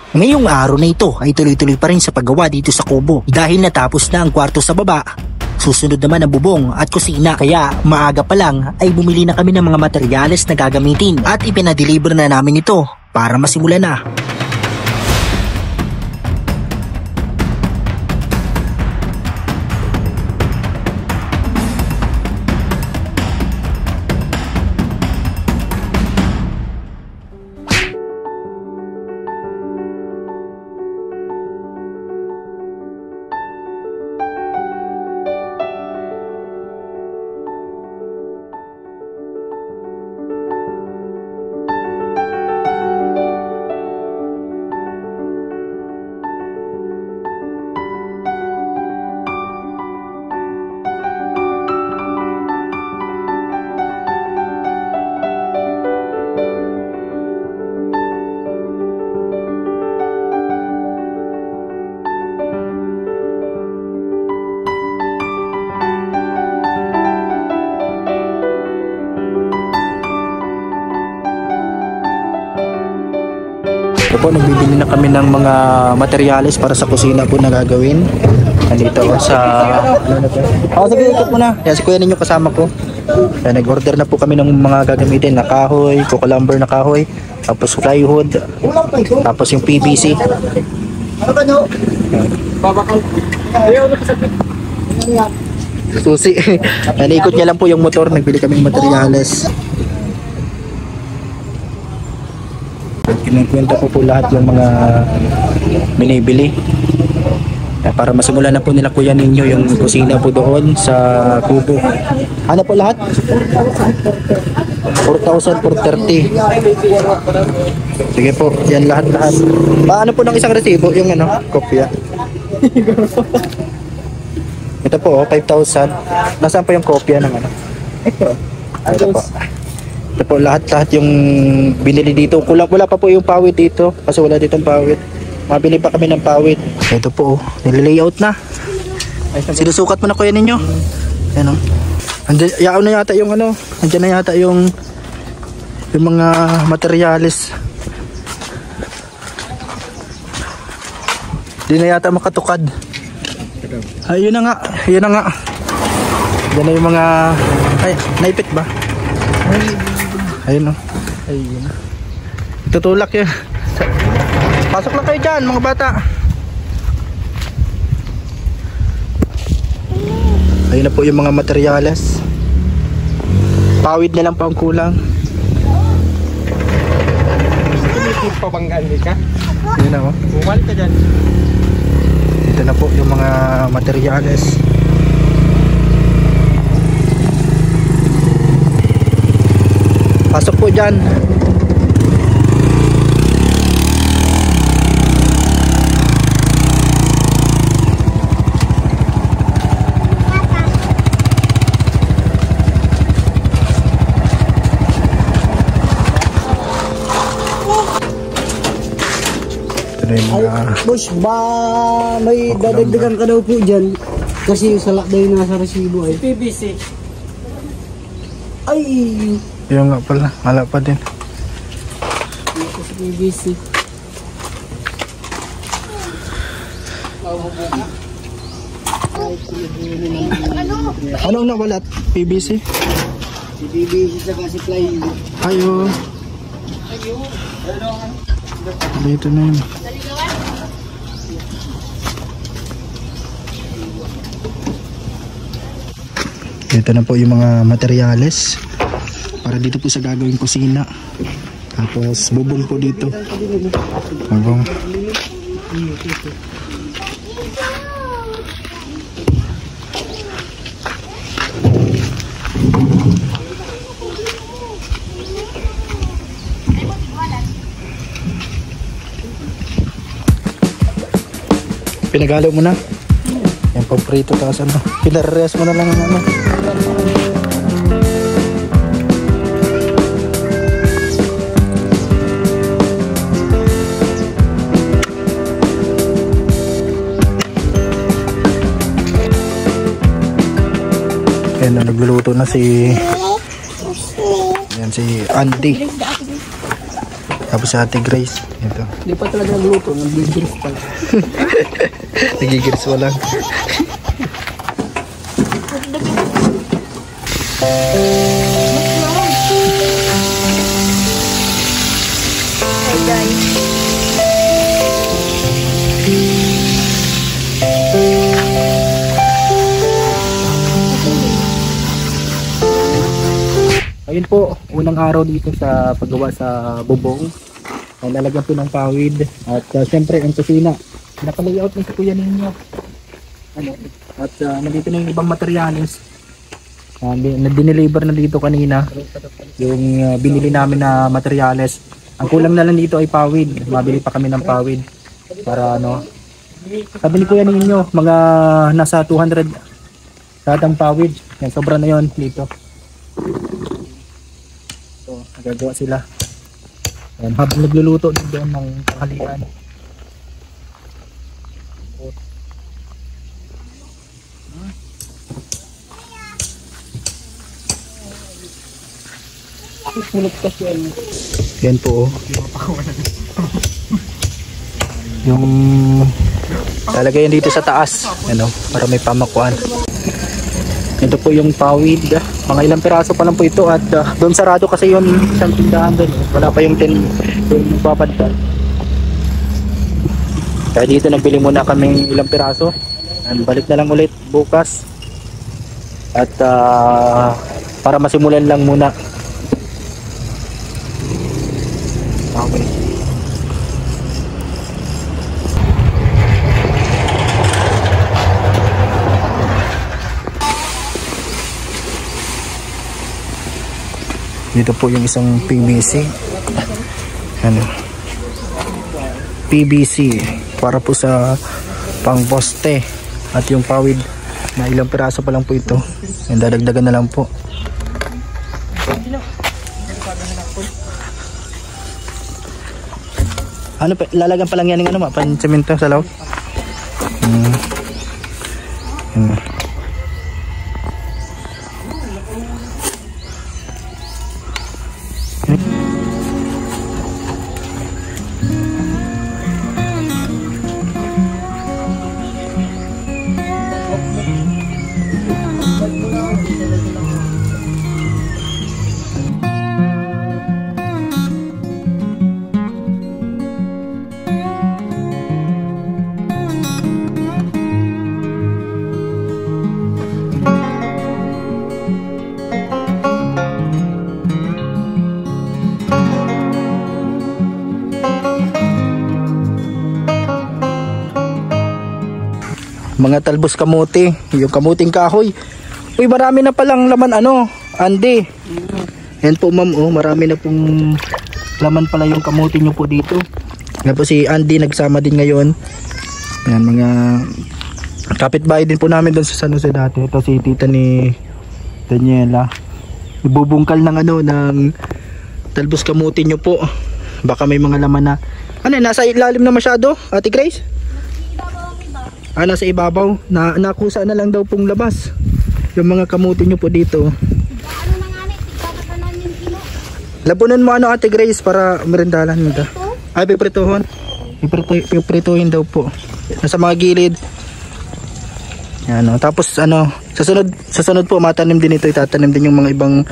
Ngayong araw na ito ay tuloy-tuloy pa rin sa paggawa dito sa kubo dahil natapos na ang kwarto sa baba. Susunod naman ang bubong at kusina, kaya maaga pa lang ay bumili na kami ng mga materyales na gagamitin at ipinadeliver na namin ito para masimulan na. Ito po, nagbibili na kami ng mga materyales para sa kusina po na gagawin. Nandito sa... sige, ikot mo na. Yan, si kuya ninyo kasama ko. Yan, nag-order na po kami ng mga gagamitin na kahoy, cucumber na kahoy, tapos plywood, tapos yung PVC. Susi. Yan, ikot niya lang po yung motor. Nagbili kami ng materyales. Kinukwenta po lahat yung mga binibili para masimulan na po nila kuya ninyo yung kusina po doon sa kubo. Ano po lahat? 4,430. Sige po, yan lahat. Paano po ng isang resibo yung kopya? Ito po 5,000. Nasaan po yung kopya ng Ito po. Ito po lahat yung binili dito. Wala pa po yung pawid dito kasi wala ditong pawid. Mabili pa kami ng pawid. Ito po, nililayout na. Sinusukat mo na kuya ninyo. Ayan Andyan na yata yung andyan na yata yung mga materyales. Di na yata makatukad. Ayun na nga. Ayun na nga. Diyan na yung mga... Ay, naipit ba? Ayun ayun. Tutulak yun. Pasok lang kayo dyan mga bata. Ayun na po yung mga materyales. Pawid na lang po ang kulang. Pabanggaan ka? Ayun na Bumal ka dyan. Ito na po yung mga materyales. Pasok po dyan. Ito na yung mga... Boss, may dadagdagan ka daw po dyan. Kasi yung salak daw yung nasa resibo ay PVC. Ay! Yung nga pala, wala pa din. Ito sa PVC. Anong nawala? PVC? Si PVC saka si plywood. Ayun. Dito na yun. Dito na po yung mga materyales para dito po sa gagawing kusina. Tapos bubong po dito. Bubong. Pinagalo mo na? Yan po prito, tapos pinares mo na lang Yan na, nagluluto na si Andy. Tapos si Ate Grace. Ito. Hindi pa talaga nagluto, nag-gigiris pa lang. Nagigiris walang. Hey guys. Ayun po, unang araw dito sa paggawa sa bubong. Ang lalagyan po ng pawid. At syempre, ang kusina. Pinaka-layout ng kuya ninyo. Ano? At nandito na yung ibang materials. Na-deliver na dito kanina. Yung binili namin na materials. Ang kulang na lang dito ay pawid. Mabili pa kami ng pawid. Para ano. Sabi ni kuya ninyo, mga nasa 200 katang pawid. Yan, sobra na yon dito. So, nagagawa sila. Ayan, habang nagluluto din doon ng tanghalian. Sulit kasi yan. Yan po oh. Yung lalagay yan dito sa taas. Ano, para may pamakuan. Ito po yung pawid. Mga ilang piraso pa lang po ito. At doon sarado kasi yung isang tindahan doon. Wala pa yung 10 yung babad. Kaya dito nabili muna kami ilang piraso. And balik na lang ulit bukas. At para masimulan lang muna. Okay. Dito po yung isang PVC. Ano? PVC para po sa pangposte at yung pawid na ilang piraso pa lang po ito. Yung dadagdagan na lang po. Ano pa, lalagan pa lang yan ng ano, pan-semento sa loob. Mga talbos kamote, yung kamuting kahoy. Uy, marami na palang laman ano, Andy. Yan po ma'am, oh, marami na pong laman pala yung kamote nyo po dito. Nga po si Andy nagsama din ngayon. Yan, mga kapitbahay din po namin doon sa San Jose dati. Ito si tita ni Daniela. Ibubungkal ng ano, ng talbos kamote nyo po. Baka may mga laman na. Ano, nasa ilalim na masyado, Ate Grace? Nasa ibabaw, nakusa na lang daw pong labas yung mga kamuti nyo po dito. Labunan mo ano Ate Grace para merindalan mo. Ay, piprituhin. Piprituhin daw po. Nasa mga gilid. Yan, no? Tapos ano, sa sunod po matanim din ito, itatanim din yung mga ibang.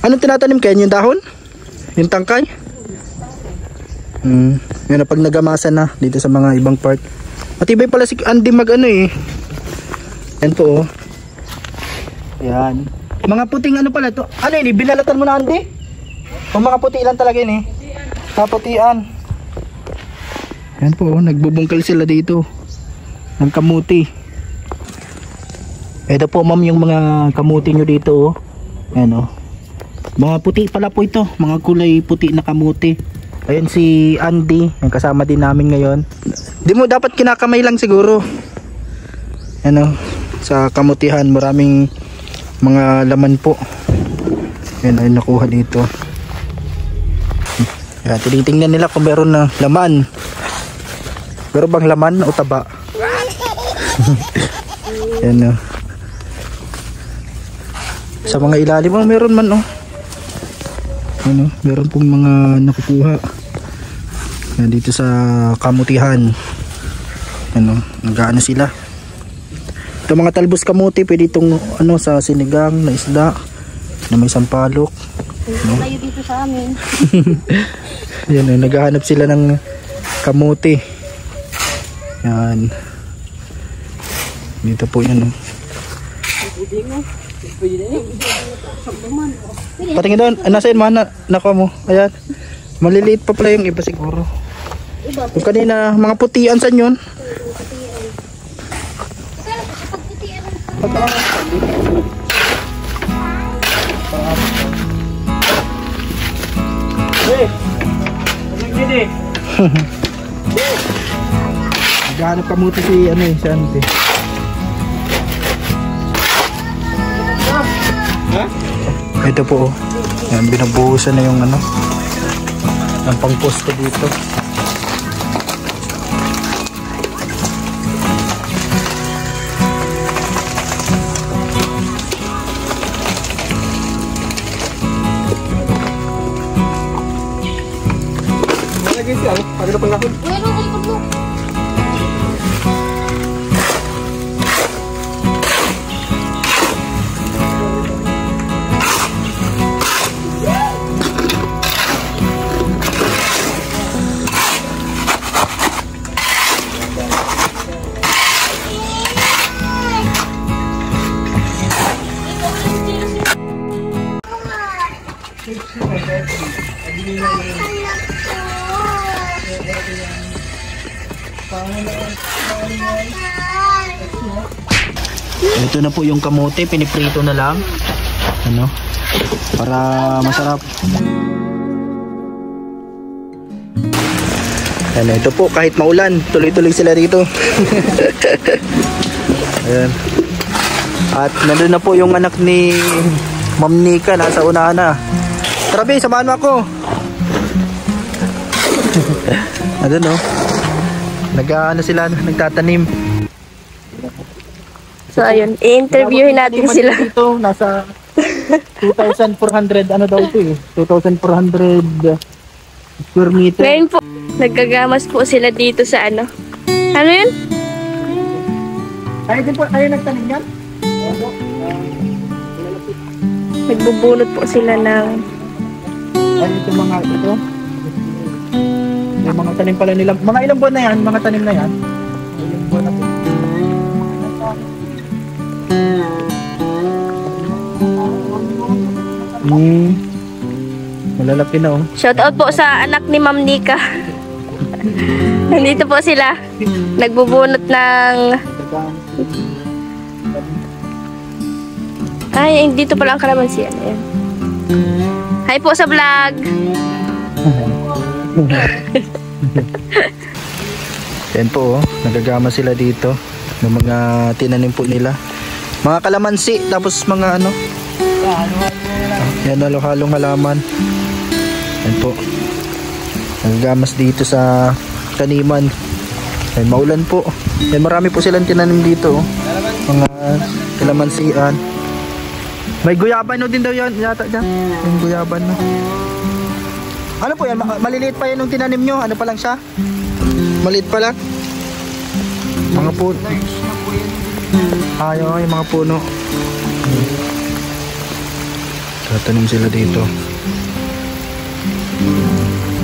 Anong tinatanim kayo? Yung dahon? Yung tangkay? Yan na, pag nagamasa na dito sa mga ibang part. Matibay pala si Andy mag ano eh. Yan po oh. Yan. Mga puting ano pala to? Ano yun? Binalatan mo na Andy? O mga puti lang talaga yun eh. Kaputian. Yan po oh. Nagbubungkal sila dito. Ng kamuti. Ito po ma'am yung mga kamuti nyo dito oh. Yan oh. Mga puti pala po ito. Mga kulay puti na kamuti. Ayun si Andy, yung kasama din namin ngayon. Di mo dapat kinakamay lang siguro. Ano, sa kamutihan maraming mga laman po. Yan ay nakuha dito. Yan, tinitingnan nila kung meron na laman. Meron bang laman o taba? Yan oh. Sa mga ilalim meron man oh. Ano, meron pong mga nakukuha. Dito sa kamutihan. Ano, nag-aano sila. Ito mga talbos kamuti, pwede itong ano, sa sinigang na isda na may sampalok. No? Layo dito sa amin. Yan, naghahanap sila ng kamuti. Yan. Dito po yan. Patingin doon. Nasa yun, mana? Nakuha mo. Ayan. Maliliit pa pala yung iba siguro. Yung kanina, mga putian saan yun? Naghahanap kamuti si ano eh, si Ante. Ito po, yan, binabuhusan na yung ano, ang pangposte dito. Lagi siya, pagod pa lang. Ito na po yung kamote, piniprito na lang. Ano? Para masarap. Ano, ito po, kahit maulan, tuloy-tuloy sila dito. Ayan. At nandun na po yung anak ni Ma'am Nika, nasa unahan na. Tara, Bey, samahan mo ako. Nandun, no? Nag-ano sila, nagtatanim. So ayun, i-interviewin natin sila. Dito, nasa 2,400 ano daw ito eh. 2,400 square meter. Ngayon po, nagkagamas po sila dito sa ano. Ano yun? Tayo din po, tayo nagtanim yan? Nagbubunot po sila ng... Ano ito mga ito? Yung mga tanim pala nila. Mga ilang buwan na yan, mga tanim na yan. Ilang buwan na po. Malalaki na oh. Shout out po sa anak ni Ma'am Nika. Nandito po sila. Nagbubunot ng... Ay, dito pala ang kalamansi. Ayan. Hi po sa vlog. Yan po oh, nagagama sila dito ng mga tinanim po nila. Mga kalamansi, tapos mga ano. Yan, halo-halong halaman. Yan po. Nagagamas dito sa taniman. Yan, maulan po. Yan, marami po silang tinanim dito oh. Mga kalamansian. May guyaban no din daw yan yata dyan. Yung guyaban no. Ano po yan? Maliliit pa yan yung tinanim nyo? Ano pa lang siya? Maliit pa lang? Mga puno. Ayaw, yung mga puno. Tatanim sila dito.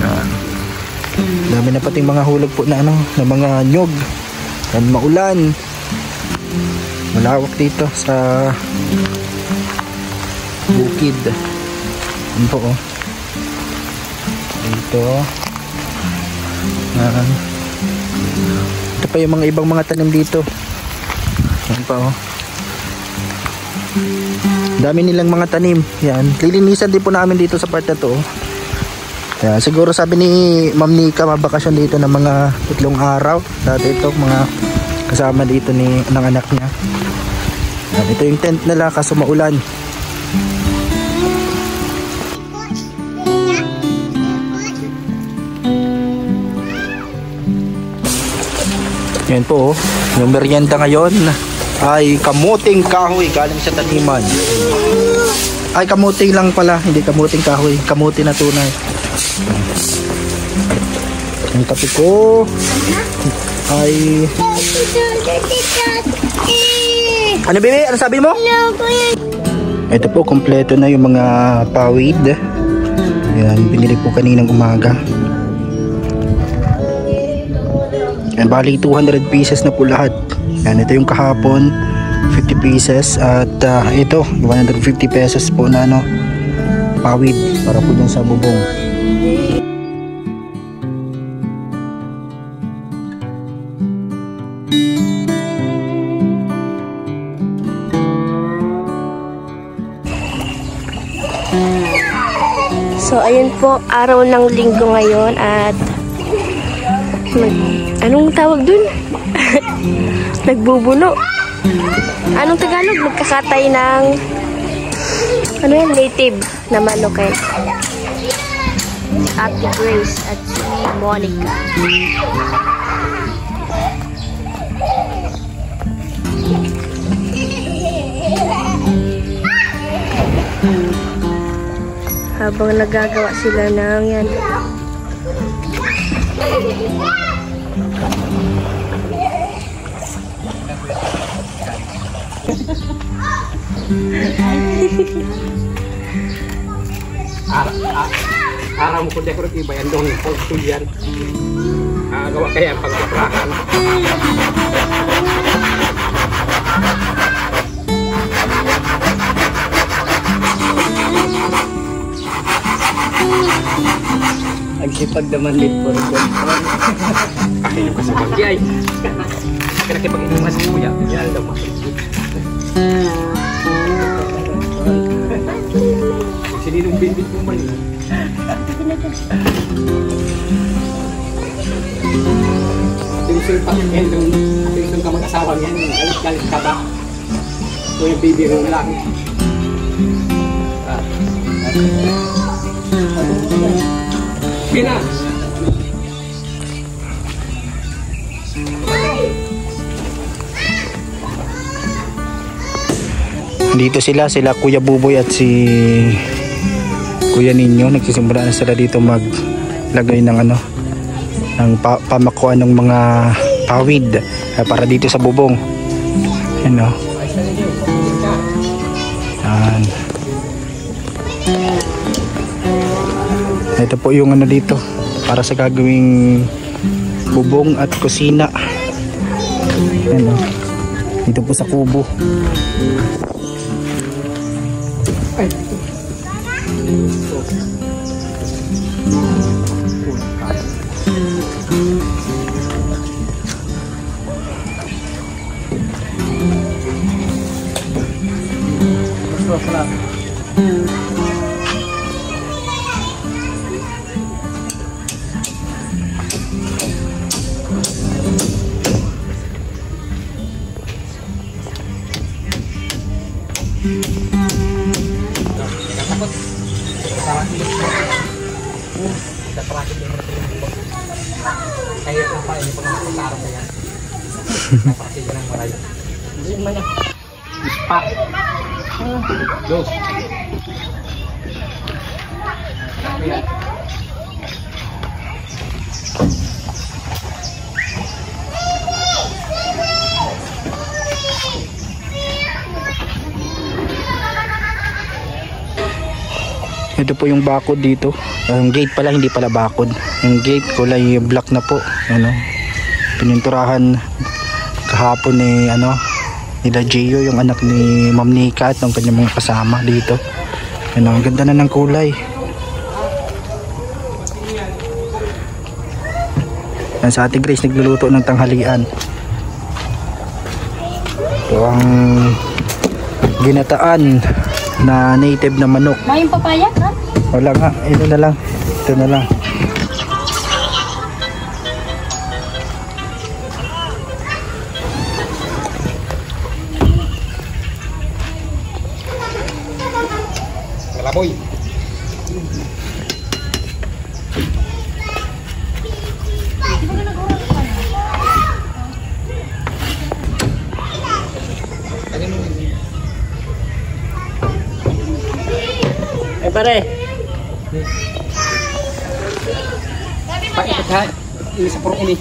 Yan. Dami na pating mga hulog po na ano, na mga nyog. Yan, maulan. Malawak dito sa bukid. Yan po oh. Dito. Yan. Ito pa yung mga ibang mga tanim dito. Yan pa oh. Dami nilang mga tanim. Yan. Lilinisan din po namin dito sa part na to. Yan. Siguro sabi ni Ma'am Nika mabakasyon dito ng mga 3 araw. Dati ito mga kasama dito ng anak niya. Yan. Ito yung tent nila kaso maulan. Yan po, yung merienda ngayon ay kamuting kahoy galing sa taniman. Ay, kamuting lang pala, hindi kamuting kahoy, kamuti na tunay. Ang kape ko ay... Ano bebe? Ano sabi mo? Ito po, kompleto na yung mga pawid. Ayan, binili po kaninang umaga. Ayan, bali 200 pieces na po lahat. Ayan, ito yung kahapon, 50 pieces. At ito, 150 pesos po na pawid para po dyan sa bubong. So, ayun po, araw ng linggo ngayon at anong tawag dun? Nagbubuno. Anong Tagalog? Nagkakatay ng ano yan? Native na manok eh. Ate Grace at si Monica. Habang nagagawa sila ng yan. Araw mo ko dekorate iba yan doon kung tulian. Gawa kaya ang pagkaprakan. Nagsipag naman din po rin. Kakinom ka sa bagyay. Kinakipag-inuman sa kuya. Yan daw makikita. Sininong bibig mo man yun. Tinisol pa yan doon. Tinisol ka mag-asawa yan. Galit ka ba? So yung baby room lang. Bina! Dito sila Kuya Buboy at si Kuya Ninyo, nagsisimula na sila dito maglagay ng ng pamakuan ng mga pawid para dito sa bubong. Yan Yan. Ito po yung dito para sa gagawing bubong at kusina. Yan dito po sa kubo. Kaya lang pa ini pagkakaroon na yan. Napakasig ng marayo. Hindi man yan. Ispa. Dos. Ayan. Ito po yung bakod dito. Yung gate pala, hindi pala bakod. Yung gate kulay black na po. Pininturahan kahapon ni nila Gio, yung anak ni Ma'am Nika at ng kanyang mga kasama dito. Ang ganda na ng kulay. Yan, sa Ate Grace nagluluto ng tanghalian. Ito ang ginataan na native na manok. May papaya ka? Wala nga, ito na lang. Ito na lang. Kalaboy. Pare. Pakipagkain. Ini sa puro ini.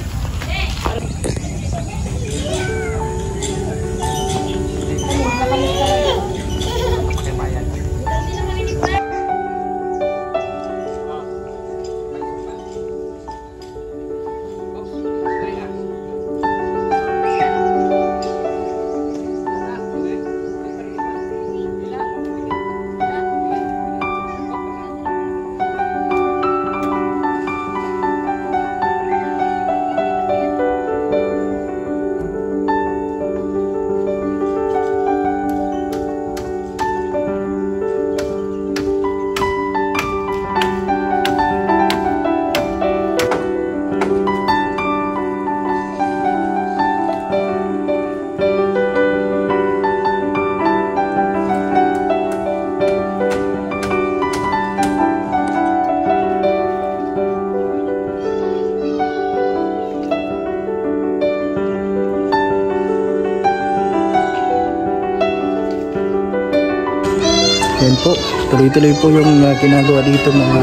Yan po, tuloy-tuloy po yung ginagawa dito mga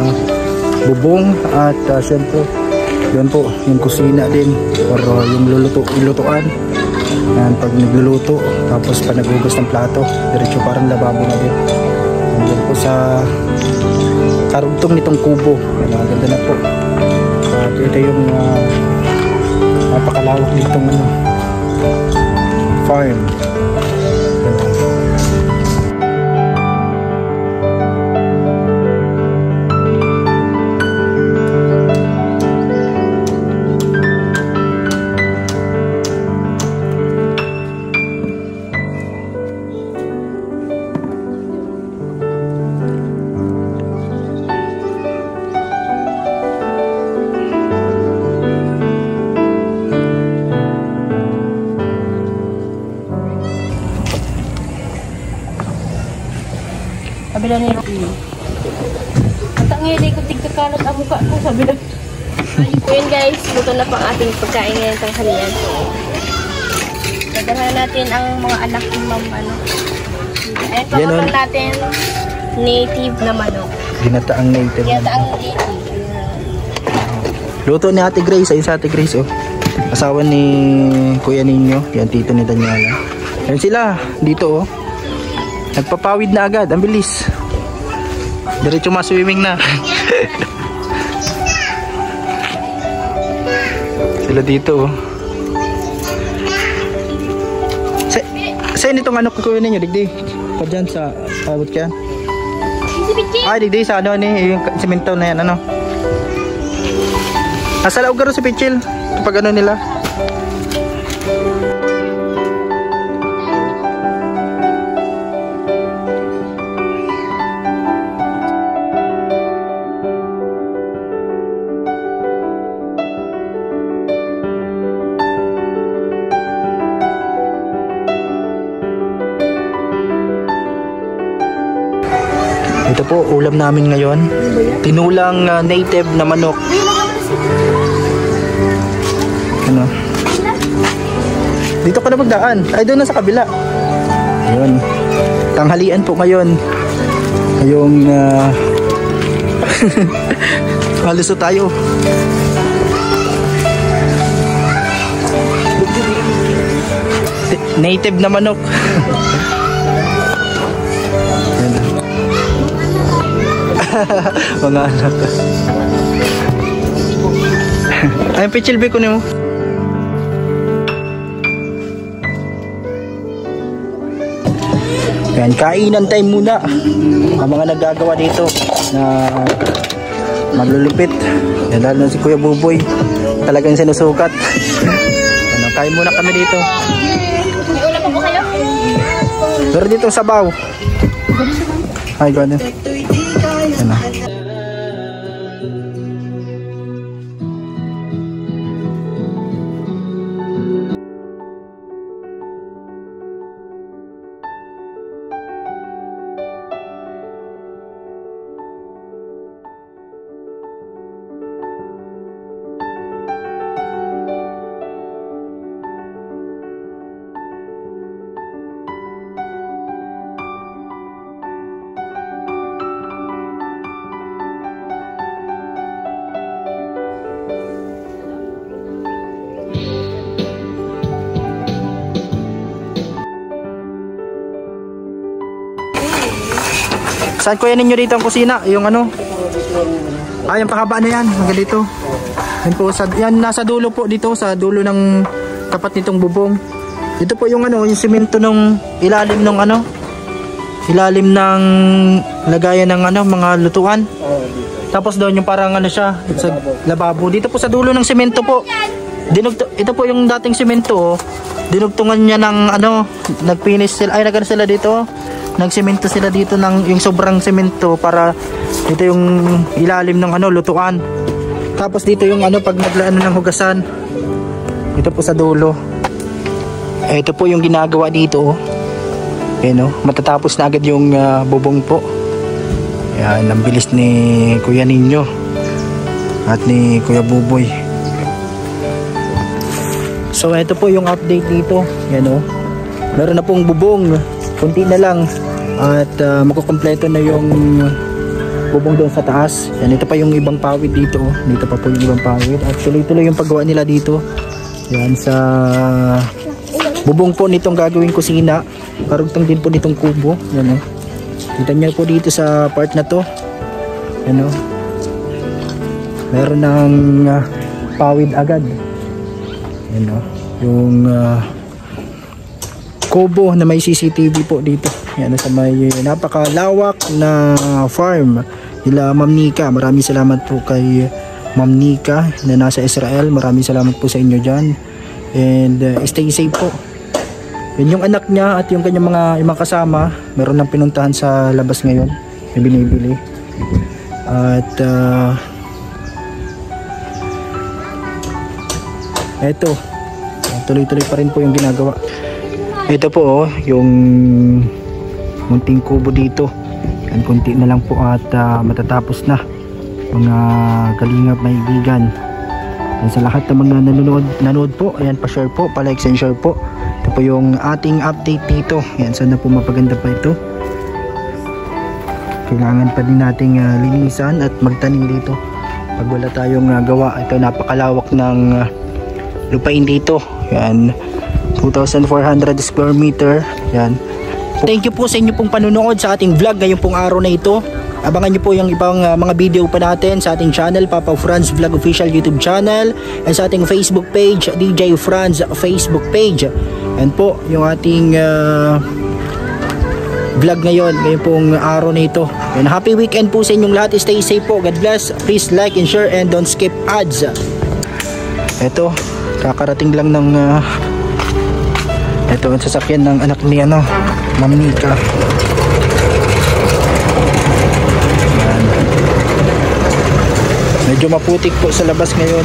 bubong at syempre yan po yung kusina din or yung lutuan. Yan, pag nagluluto tapos pa naghugas ng plato, diretso parang lababo na din. Yan po sa karugtong nitong kubo. Yan, maganda na po. At ito yung napakalawak nitong farm. Sabi na ni Rocky. Ang tangili ko tigkakalot ang mukha ko. Sabi na. So yun guys, luto na pang ating pagkain ngayon tanghalian. So, dadalhan natin ang mga anak ng ano. Ayan pa natin native na manok. Ginataang native. Ginataang native. Luto ni Ate Grace, ayun sa Ate Grace oh. Asawa ni Kuya Ninyo, yan tito ni Daniela. Yan sila, dito oh. Nagpapawid na agad, ang bilis. Diretso ma-swimming na. Sila dito oh. Saan itong ano kukuha ninyo, digdi? Pa dyan sa pawid ka? Ay, digdi sa ano ni, yung simento na yan, ano? Nasa laog garo si Pichil kapag ano nila. Ito po, ulam namin ngayon. Tinulang native na manok. Ano? Dito ka na magdaan. Ay, doon na sa kabila. Ayun. Tanghalian po ngayon. Ngayong halos tayo. Native na manok. Mga anak. Ayun, pichilbe ko nimo. Yan, kainan time muna. Ang mga nagagawa dito na maglulupit. Yan, lalo na si Kuya Buboy. Talagang sinusukat. Yan, kain muna kami dito. May ulam pa po kayo? Pero dito sabaw. Ay, gano'n. Yan na. Saan kuya ninyo dito ang kusina? Yung ano? Yung pahaba na yan. Hanggang dito. Yan po, yan nasa dulo po dito, sa dulo ng tapat nitong bubong. Ito po yung ano, yung semento nung ilalim ng ano, ilalim ng lagayan ng ano, mga lutuan. Tapos doon yung parang ano siya, sa lababo. Dito po sa dulo ng semento po. Ito po yung dating semento, oh. Dinugtungan niya ng ano, nagfinish sila, nagano sila dito. Nagsemento sila dito ng yung sobrang semento para dito yung ilalim ng ano, lutuan. Tapos dito yung ano, pag naglaano ng hugasan. Ito po sa dulo. Ito po yung ginagawa dito, oh. Ayan, oh, matatapos na agad yung bubong po. Ayan, ang bilis ni Kuya Ninyo at ni Kuya Buboy. So ito po yung update dito. Yan, oh. Meron na pong bubong. Kunti na lang. At makukompleto na yung bubong doon sa taas. Yan, ito pa yung ibang pawid dito, oh. Dito pa po yung ibang pawid. At tuloy-tuloy yung paggawa nila dito. Yan, sa bubong po nitong gagawing kusina. Karugtong din po nitong kubo. Yan, oh. Kita niyo po dito sa part na to. Yan, oh. Meron ng pawid agad. Yan, oh. Yung kubo na may CCTV po dito. Yan, sa may napakalawak na farm nila Ma'am Nika. Maraming salamat po kay Ma'am Nika na nasa Israel. Maraming salamat po sa inyo dyan. And stay safe po. Yan yung anak niya at yung kanyang mga kasama. Meron nang pinuntahan sa labas ngayon. May binibili. At eto, tuloy-tuloy pa rin po yung ginagawa. Ito po, oh, yung munting kubo dito. Yan, kunti na lang po at matatapos na, mga kalingap maibigan. Yan, sa lahat ng mga nanonood po, ayan, pa-share po, pa-like and share po. Ito po yung ating update dito. Yan, sana po mapaganda pa ito. Kailangan pa din nating linisan at magtanim dito pag wala tayong gawa. Ito, napakalawak ng lupain dito. Yan, 2,400 square meter. Yan. Thank you po sa inyo pong panunood sa ating vlog ngayong pong araw na ito. Abangan nyo po yung ibang mga video pa natin sa ating channel, Papa Franz Vlog Official YouTube channel, and sa ating Facebook page, DJ Franz Facebook page. Yan po yung ating vlog ngayong pong araw na ito. And happy weekend po sa inyong lahat. Stay safe po. God bless. Please like and share and don't skip ads. Ito, kakarating lang ng ito ang sasakyan ng anak ni ano, Ma'am Nika. Yan. Medyo maputik po sa labas ngayon.